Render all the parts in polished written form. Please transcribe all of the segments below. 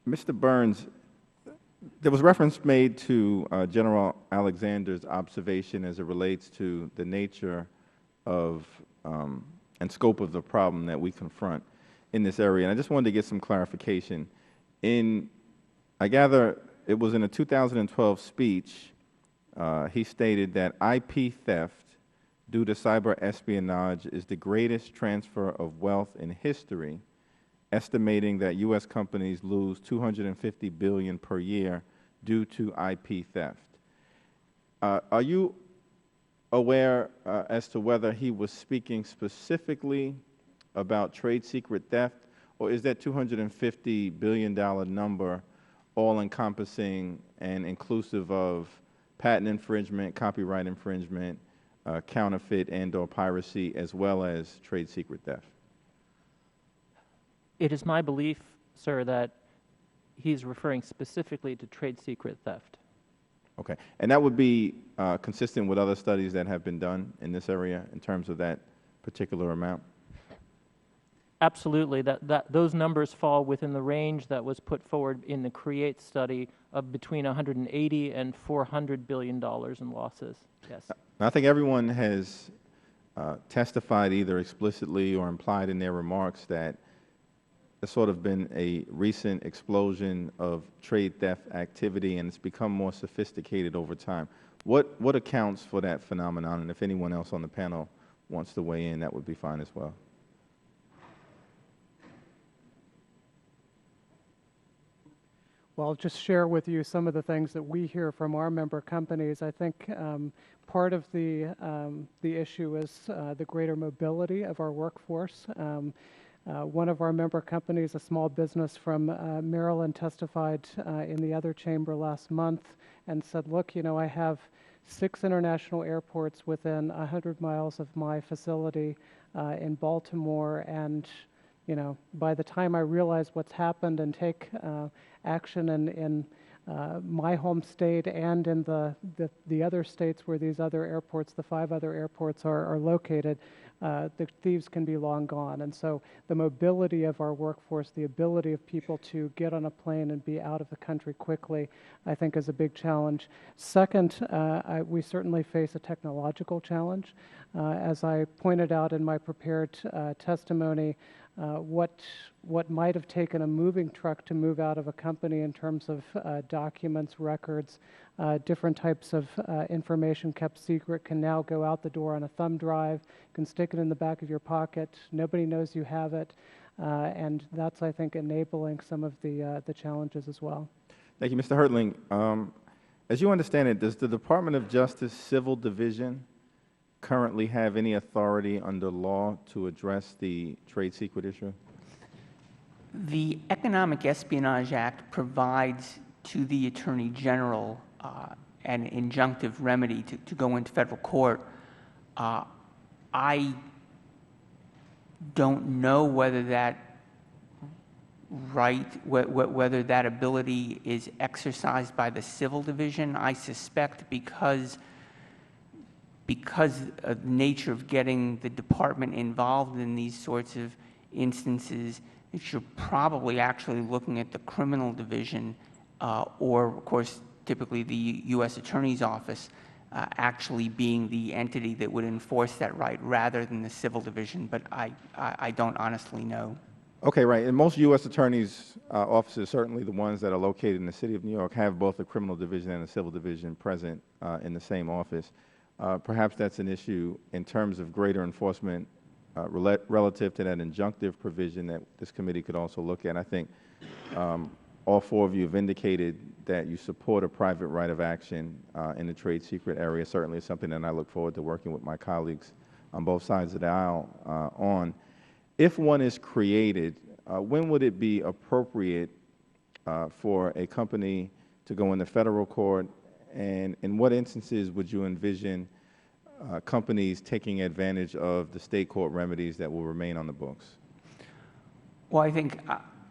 Mr. Burns, there was reference made to General Alexander's observation as it relates to the nature of and scope of the problem that we confront in this area. And I just wanted to get some clarification. I gather it was in a 2012 speech, he stated that IP theft due to cyber espionage is the greatest transfer of wealth in history, estimating that U.S. companies lose $250 billion per year due to IP theft. Are you aware as to whether he was speaking specifically about trade secret theft, or is that $250 billion number all-encompassing and inclusive of patent infringement, copyright infringement, counterfeit and/or piracy, as well as trade secret theft? It is my belief, sir, that he's referring specifically to trade secret theft. Okay. And that would be consistent with other studies that have been done in this area in terms of that particular amount? Absolutely. Those numbers fall within the range that was put forward in the CREATE study of between $180 and $400 billion in losses. Yes. I think everyone has testified either explicitly or implied in their remarks that there's sort of been a recent explosion of trade theft activity, and it's become more sophisticated over time. What accounts for that phenomenon? And if anyone else on the panel wants to weigh in, that would be fine as well. Well, I'll just share with you some of the things that we hear from our member companies. I think part of the issue is the greater mobility of our workforce. One of our member companies, a small business from Maryland, testified in the other chamber last month and said, look, you know, I have 6 international airports within 100 miles of my facility in Baltimore, and you know, by the time I realize what's happened and take action in my home state and in the other states where these other airports, the 5 other airports are located, the thieves can be long gone. And so the mobility of our workforce, the ability of people to get on a plane and be out of the country quickly, I think is a big challenge. Second, we certainly face a technological challenge. As I pointed out in my prepared testimony, what might have taken a moving truck to move out of a company in terms of documents, records, different types of information kept secret can now go out the door on a thumb drive, can stick it in the back of your pocket, nobody knows you have it, and that's, I think, enabling some of the challenges as well. Thank you, Mr. Hertling. As you understand it, does the Department of Justice Civil Division currently have any authority under law to address the trade secret issue? The Economic Espionage Act provides to the Attorney General an injunctive remedy to go into federal court. I don't know whether that right, whether that ability is exercised by the Civil Division. I suspect because of the nature of getting the department involved in these sorts of instances, that you're probably actually looking at the criminal division or, of course, typically the U.S. Attorney's Office actually being the entity that would enforce that right rather than the Civil Division, but I don't honestly know. Okay, right. And most U.S. Attorney's offices, certainly the ones that are located in the city of New York, have both a criminal division and a civil division present in the same office. Perhaps that's an issue in terms of greater enforcement relative to that injunctive provision that this committee could also look at. I think all 4 of you have indicated that you support a private right of action in the trade secret area. Certainly it's something that I look forward to working with my colleagues on both sides of the aisle on. If one is created, when would it be appropriate for a company to go into federal court, and in what instances would you envision companies taking advantage of the state court remedies that will remain on the books? Well, I think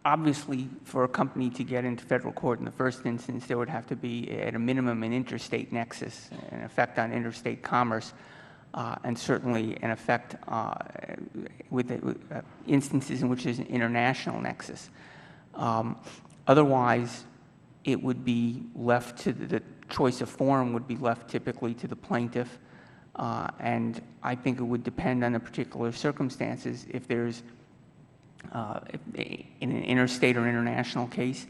obviously for a company to get into federal court in the first instance, there would have to be at a minimum an interstate nexus, an effect on interstate commerce, and certainly an effect with instances in which there's an international nexus. Otherwise, it would be left to the choice of forum would be left typically to the plaintiff, and I think it would depend on the particular circumstances. If there's in an interstate or international case,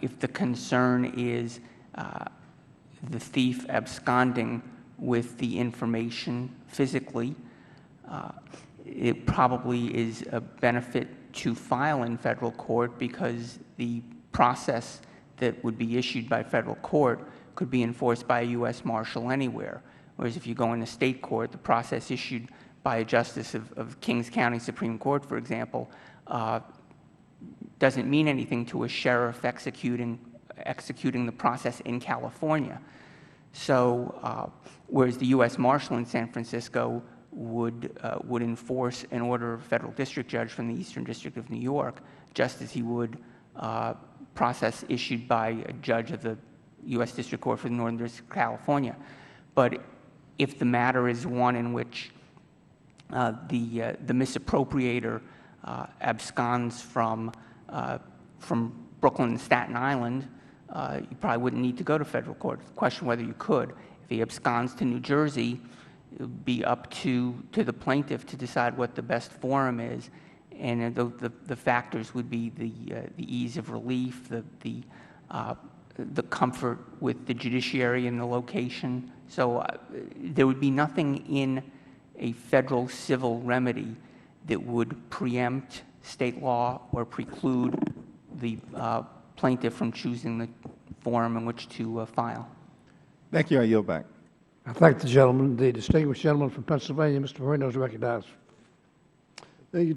if the concern is the thief absconding with the information physically, it probably is a benefit to file in federal court, because the process that would be issued by federal court could be enforced by a U.S. Marshal anywhere. Whereas if you go into state court, the process issued by a justice of Kings County Supreme Court, for example, doesn't mean anything to a sheriff executing the process in California. So, whereas the U.S. Marshal in San Francisco would enforce an order of a federal district judge from the Eastern District of New York, just as he would process issued by a judge of the U.S. District Court for the Northern District of California. But if the matter is one in which the misappropriator absconds from Brooklyn and Staten Island, you probably wouldn't need to go to federal court. The question whether you could. If he absconds to New Jersey, it would be up to the plaintiff to decide what the best forum is, and the factors would be the ease of relief, the comfort with the judiciary and the location. So there would be nothing in a federal civil remedy that would preempt state law or preclude the plaintiff from choosing the forum in which to file. Thank you. I yield back. I thank the gentleman. The distinguished gentleman from Pennsylvania, Mr. Moreno, is recognized. Thank you.